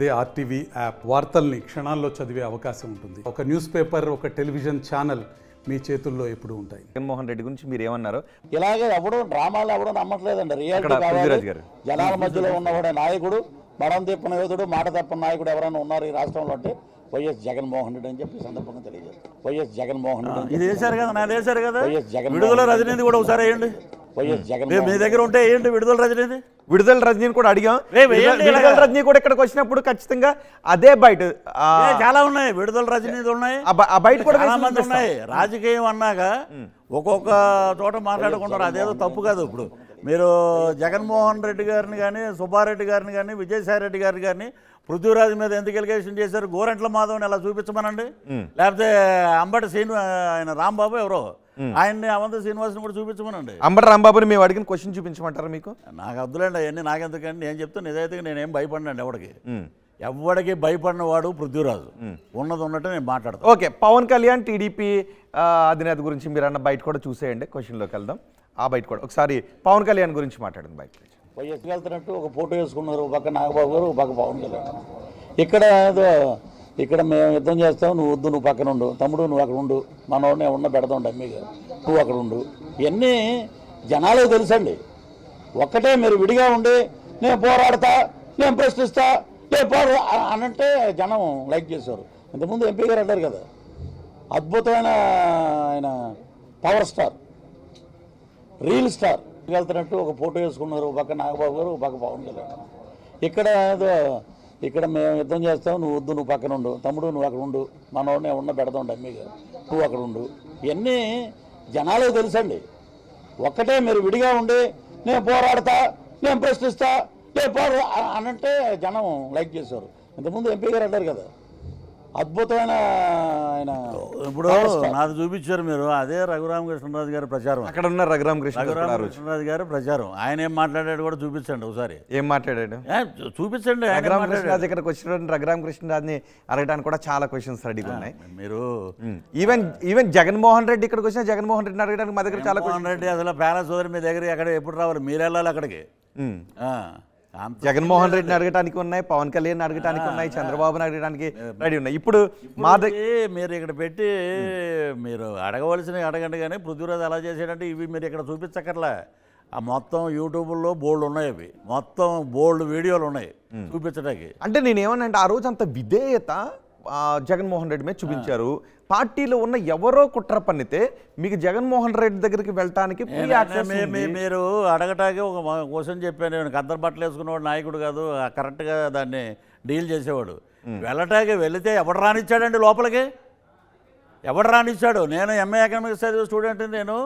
అదే RTV app వార్తల్ని క్షణాల్లో చదివే అవకాశం ఉంటుంది. ఒక న్యూస్ పేపర్, ఒక టెలివిజన్ ఛానల్ మీ చేతుల్లో ఎప్పుడు ఉంటాయి. జగన్మోహన్ రెడ్డి గురించి మీరు ఏమన్నారు? ఇలాగే ఎవడో డ్రామాలు ఎవడో నమ్మట్లేదండి. రియాలిటీ కావాలి. జనాల మధ్యలో ఉన్నవాడే నాయకుడు, మడం తిప్పని యోధుడు, మాట తప్పని నాయకుడు ఎవరైనా ఉన్నారు ఈ రాష్ట్రంలో అంటే వైఎస్ జగన్మోహన్ రెడ్డి అని చెప్పి సందర్భంగా తెలియజేస్తారు. వైఎస్ జగన్మోహన్ రెడ్డి ఇది వేశారు కదా, నా వేశారు కదా. వైఎస్ జగన్ విడుదల రజనీది కూడా ఒకసారి వేయండి. వైఎస్ జగన్ మీ దగ్గర ఉంటే ఏంటి విడుదల రజనీది? విడుదల రజనీని కూడా అడిగాం. విడుదల రజనీ కూడా ఇక్కడికి వచ్చినప్పుడు ఖచ్చితంగా అదే బయట చాలా ఉన్నాయి. విడుదల రజనీది ఉన్నాయి, బయట కూడా చాలా మంది ఉన్నాయి. రాజకీయం అన్నాక ఒక్కొక్క చోట మాట్లాడుకుంటారు, అదేదో తప్పు కాదు. ఇప్పుడు మీరు జగన్మోహన్ రెడ్డి గారిని కానీ, సుబ్బారెడ్డి గారిని కానీ, విజయసాయి రెడ్డి గారిని కానీ పృథ్వీరాజ్ మీద ఎందుకు ఎలిగేషన్ చేశారు? గోరంట్ల మాధవ్ని ఎలా చూపించమనండి, లేకపోతే అంబటి ఆయన రాంబాబు ఎవరో ఆయన్ని అవంతి శ్రీనివాసుని కూడా చూపించమనండి. అంబటి రాంబాబుని మేము అడిగిన క్వశ్చన్ చూపించమంటారా మీకు? నాకు అద్దులేండి అవన్నీ, నాకెందుకండి. నేను చెప్తాను నిజాయితీగా, నేనేం భయపడినండి ఎవడికి భయపడిన వాడు పృథ్వీరాజు. ఉన్నది ఉన్నట్టు నేను మాట్లాడతాను. ఓకే, పవన్ కళ్యాణ్ టీడీపీ అధినేత గురించి మీరు అన్న బయట కూడా చూసేయండి. క్వశ్చన్లోకి వెళ్దాం. ఆ బయట కూడా ఒకసారి పవన్ కళ్యాణ్ గురించి మాట్లాడండి. బయట వైఎస్ వెళ్తున్నట్టు ఒక ఫోటో వేసుకున్నారు, ఒక పక్క నాగబాబు గారు, ఒక పక్క పవన్ కళ్యాణ్. ఇక్కడ మేము యుద్ధం చేస్తాం, నువ్వు వద్దు, నువ్వు పక్కన ఉండు, తమ్ముడు నువ్వు అక్కడ ఉండు, మనోడిని ఉన్న పెడతాం డమ్మీగా, నువ్వు అక్కడ ఉండు. ఇవన్నీ జనాలకు తెలుసండి. ఒక్కటే మీరు విడిగా ఉండి నేను పోరాడతా, నేను ప్రశ్నిస్తా, నేను అనంటే జనం లైక్ చేశారు. ఇంతకుముందు ఎంపీ గారు అంటారు కదా, అద్భుతమైన ఆయన పవర్ స్టార్, రీల్ స్టార్. వెళ్తున్నట్టు ఒక ఫోటో వేసుకున్నారు, ఒక పక్క నాగబాబు గారు, ఒక పక్క పవన్ కళ్యాణ్. ఇక్కడ మేము యుద్ధం చేస్తాం, నువ్వు వద్దు, నువ్వు పక్కన ఉండు, తమ్ముడు నువ్వు అక్కడ ఉండు, మనోడిని ఉన్న పెడతాం డమ్మీగా, నువ్వు అక్కడ ఉండు. ఇవన్నీ జనాలకు తెలుసండి. ఒక్కటే మీరు విడిగా ఉండి నేను పోరాడతా, నేను ప్రశ్నిస్తా, నేను అనంటే జనం లైక్ చేశారు. ఇంతకుముందు ఎంపీ గారు అంటారు కదా, అద్భుతమైన ఆయన. ఇప్పుడు నాకు చూపించారు మీరు, అదే రఘురామకృష్ణరాజు గారి ప్రచారం. అక్కడ ఉన్న రఘురామకృష్ణరాజు గారి ప్రచారం. ఆయన ఏం మాట్లాడాడు కూడా చూపించండి ఒకసారి. ఏం మాట్లాడాడు చూపించండి. రఘురామకృష్ణరాజు దగ్గరకు వచ్చిన రఘురామకృష్ణరాజుని అడగడానికి కూడా చాలా క్వశ్చన్స్ రెడీగా ఉన్నాయి. మీరు ఈవెన్ జగన్మోహన్ రెడ్డి ఇక్కడికి వచ్చిన జగన్మోహన్ రెడ్డిని అడగడానికి మా దగ్గర చాలా జగన్మోహన్ రెడ్డి అసలు ప్యాలెస్ వదిలి మీ దగ్గర ఎక్కడ ఎప్పుడు రావాలి? మీరు వెళ్ళాలి అక్కడికి. జగన్మోహన్ రెడ్డిని అడగటానికి ఉన్నాయి, పవన్ కళ్యాణ్ అడగటానికి ఉన్నాయి, చంద్రబాబుని అడగడానికి రెడీ ఉన్నాయి. ఇప్పుడు మా మీరు ఇక్కడ పెట్టి మీరు అడగవలసినవి అడగండి. కానీ పృథ్వీరాజ్ అలా చేసాడంటే ఇవి మీరు ఇక్కడ చూపించక్కర్లే. ఆ మొత్తం యూట్యూబ్లో బోల్డ్ ఉన్నాయి, అవి మొత్తం బోల్డ్ వీడియోలు ఉన్నాయి చూపించడానికి. అంటే నేనేమనంటే ఆ రోజు అంత విధేయత జగన్మోహన్ రెడ్డి మీద చూపించారు. పార్టీలో ఉన్న ఎవరో కుట్ర పన్నితే మీకు జగన్మోహన్ రెడ్డి దగ్గరికి వెళ్ళటానికి మీరు అడగటానికి ఒక క్వశ్చన్ చెప్పాను. నేను కద్దరు బట్టలు వేసుకున్నవాడు నాయకుడు కాదు, కరెక్ట్గా దాన్ని డీల్ చేసేవాడు. వెళ్ళటానికి వెళితే ఎవడు రానిచ్చాడండి లోపలికి? ఎవడు రానిచ్చాడు? నేను ఎంఏ ఎకనామిక్స్ చదివే స్టూడెంట్. నేను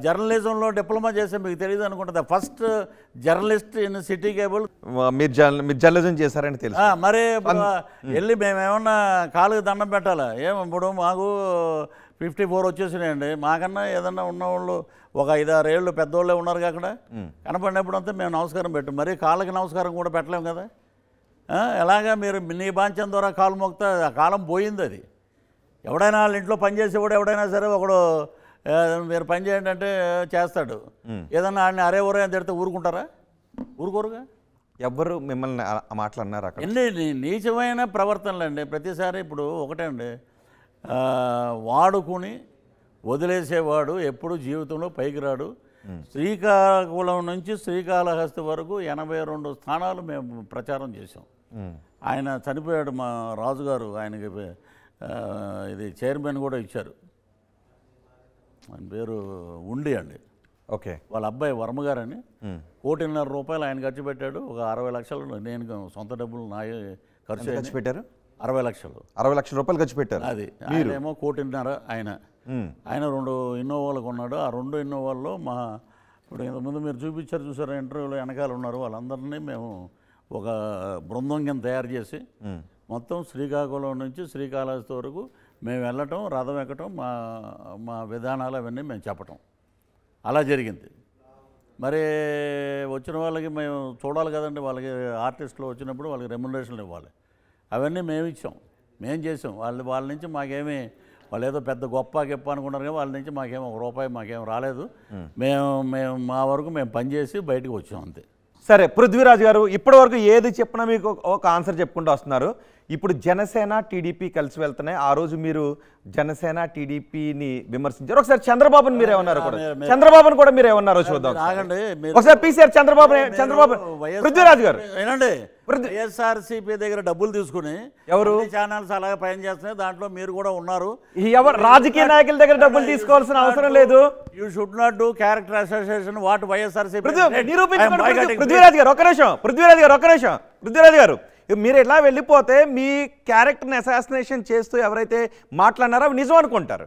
జర్నలిజంలో డిప్లొమా చేశాను, మీకు తెలియదు అనుకుంటుంది. First journalist in city cable. మీరు జర్నలిజం చేశారని తెలుసు. మరి వెళ్ళి మేమేమన్నా కాలుకి దండం పెట్టాలా? ఇప్పుడు మాకు 54 వచ్చేసినాయండి. మాకన్నా ఏదన్నా ఉన్నవాళ్ళు ఒక 5-6 ఏళ్ళు పెద్దవాళ్ళే ఉన్నారు అక్కడ. కనపడినప్పుడు అంతా మేము నమస్కారం పెట్టాం. మరి కాళ్ళకి నమస్కారం కూడా పెట్టలేము కదా. ఎలాగా మీరు నీ బాంఛం ద్వారా కాలు మోగితే ఆ కాలం పోయింది. అది ఎవడైనా వాళ్ళ ఇంట్లో పనిచేసేవాడు ఎవడైనా సరే ఒకడు మీరు పని చేయండి అంటే చేస్తాడు. ఏదన్నా ఆయన అరే ఒరే అని తిడితే ఊరుకుంటారా? ఊరుకోరుగా. ఎవరు మిమ్మల్ని మాట్లాడినారు అక్కడ? ఎన్ని నీచమైన ప్రవర్తనలు అండి ప్రతిసారి. ఇప్పుడు ఒకటే అండి, వాడుకుని వదిలేసేవాడు ఎప్పుడు జీవితంలో పైకి రాడు. శ్రీకాకుళం నుంచి శ్రీకాళహస్తి వరకు 82 స్థానాలు మేము ప్రచారం చేసాం. ఆయన చనిపోయాడు మా రాజుగారు, ఆయనకి ఇది చైర్మన్ కూడా ఇచ్చారు. ఆయన పేరు ఉండి అండి. ఓకే, వాళ్ళ అబ్బాయి వర్మగారని. 1.5 కోటి రూపాయలు ఆయన ఖర్చు పెట్టాడు. ఒక 60 లక్షలు నేను సొంత డబ్బులు నా ఖర్చు పెట్టారు. 60 లక్షలు 60 లక్షల రూపాయలు ఖర్చు పెట్టారు. అది ఆయనేమో 1.5 కోటి ఆయన 2 ఇన్నోవాలు కొన్నాడు. ఆ 2 ఇన్నోవాల్లో ఇప్పుడు ఇంతకుముందు మీరు చూసారు ఇంటర్వ్యూలో వెనకాల ఉన్నారు. వాళ్ళందరినీ మేము ఒక బృందం కింద తయారు చేసి మొత్తం శ్రీకాకుళం నుంచి శ్రీకాళహస్తి వరకు మేము వెళ్ళటం, రథం ఎక్కటం, మా విధానాలు అవన్నీ మేము చెప్పటం అలా జరిగింది. మరి వచ్చిన వాళ్ళకి మేము చూడాలి కదండి. వాళ్ళకి ఆర్టిస్టులు వచ్చినప్పుడు వాళ్ళకి రెమ్యునరేషన్లు ఇవ్వాలి. అవన్నీ మేము ఇచ్చాం, మేము చేసాం. వాళ్ళ నుంచి మాకేమీ, వాళ్ళు ఏదో పెద్ద గొప్ప అనుకున్నారు కానీ వాళ్ళ నుంచి మాకేమో ₹1 మాకేం రాలేదు. మేము మా వరకు మేము పనిచేసి బయటకు వచ్చాం అంతే. సరే పృథ్వీరాజ్ గారు ఇప్పటివరకు ఏది చెప్పినా మీకు ఒక ఆన్సర్ చెప్పుకుంటూ వస్తున్నారు. ఇప్పుడు జనసేన టీడీపీ కలిసి వెళ్తున్నాయి. ఆ రోజు మీరు జనసేన టీడీపీని విమర్శించారు. ఒకసారి చంద్రబాబుని మీరు ఏమన్నారు కూడా, చంద్రబాబుని కూడా మీరు ఏమన్నారో చూద్దాం. ఒకసారి పీసీఆర్ చంద్రబాబు పృథ్వీరాజ్ గారు ఏనండి, వైఎస్ఆర్సీపీ దగ్గర డబ్బులు తీసుకుని ఎవరు ఛానల్స్ అలాగే పైన చేస్తున్నాయి, దాంట్లో మీరు కూడా ఉన్నారు. ఎవరు రాజకీయ నాయకుల దగ్గర డబ్బులు తీసుకోవాల్సిన అవసరం లేదు. You should not do character association what YSRCP నిరూపించుకోండి. పృథ్వీరాజ్ గారు ఒక్క నిమిషం, పృథ్వీరాజ్ గారు మీరు ఎలా వెళ్ళిపోతే మీ క్యారెక్టర్ని అసాసినేషన్ చేస్తూ ఎవరైతే మాట్లాడినారో అవి నిజం అనుకుంటారు.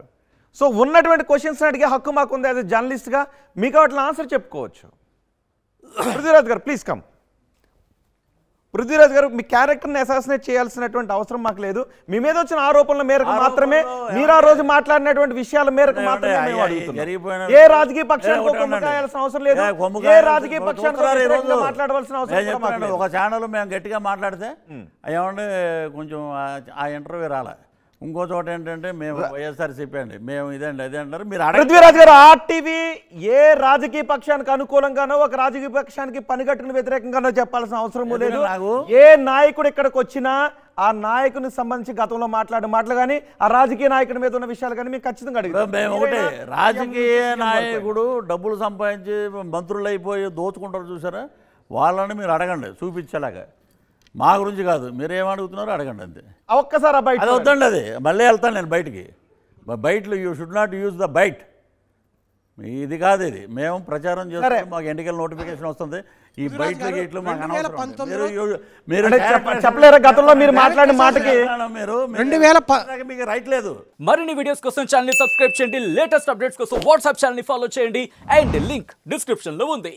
సో ఉన్నటువంటి క్వశ్చన్స్ అడిగే హక్కు మాకుంది యాజ్ ఎ జర్నలిస్ట్గా, మీకు వాటిని ఆన్సర్ చెప్పుకోవచ్చు. పృథ్వీరాజ్ గారు ప్లీజ్ కమ్. పృథ్వీరాజ్ గారు మీ క్యారెక్టర్ని అసాసినేట్ చేయాల్సినటువంటి అవసరం మాకు లేదు. మీ మీద వచ్చిన ఆరోపణల మేరకు మాత్రమే, మీరు ఆ రోజు మాట్లాడినటువంటి విషయాల మేరకు మాత్రమే మేము అడుగుతున్నాం. ఏ రాజకీయ పక్షానికి కొమ్ము కాయాల్సిన అవసరం లేదు, ఏ రాజకీయ పక్షానికి మాట్లాడవలసిన అవసరం లేదు. ఒక ఛానల్ మేము గట్టిగా మాట్లాడితే ఏమంటే కొంచెం ఆ ఇంటర్వ్యూ రాలే. ఇంకో చోట ఏంటంటే మేము వైఎస్ఆర్సీపీ అండి, మేము ఇదండి అదే అంటారు. మీరు పృథ్వీరాజ్ గారు ఆర్టీవీ ఏ రాజకీయ పక్షానికి అనుకూలంగానో ఒక రాజకీయ పక్షానికి పనిగట్టును వ్యతిరేకంగానో చెప్పాల్సిన అవసరం లేదు. ఏ నాయకుడు ఇక్కడికి వచ్చినా ఆ నాయకునికి సంబంధించి గతంలో మాట్లాడిన మాటలు కానీ ఆ రాజకీయ నాయకుడి మీద ఉన్న విషయాలు కానీ మేము ఖచ్చితంగా అడుగుతాం. మేము ఒకటే, రాజకీయ నాయకుడు డబ్బులు సంపాదించి మంత్రులు అయిపోయి దోచుకుంటారు చూసారా, వాళ్ళని మీరు అడగండి చూపించేలాగా. మా గురించి కాదు, మీరేమడుగుతున్నారో అడగండి అంతే. ఒక్కసారి అది వద్దండి, అది మళ్ళీ వెళ్తాను నేను బయటికి. బయటలో you should not use the byte. ఇది కాదు, ఇది మేము ప్రచారం చేస్తే మాకు ఎన్నికల నోటిఫికేషన్ వస్తుంది. ఈ బయట గేట్లు మాకు అనవసరం. మీరు చెప్పలేరు గతంలో మీరు మాట్లాడిన మాటకి మీకు రైట్ లేదు. మరిన్ని వీడియోస్ కోసం ఛానల్ ని సబ్స్క్రైబ్ చేయండి, లేటెస్ట్ అప్డేట్స్ కోసం వాట్సాప్ ఛానల్ ని ఫాలో చేయండి, అండ్ లింక్ డిస్క్రిప్షన్ లో ఉంది.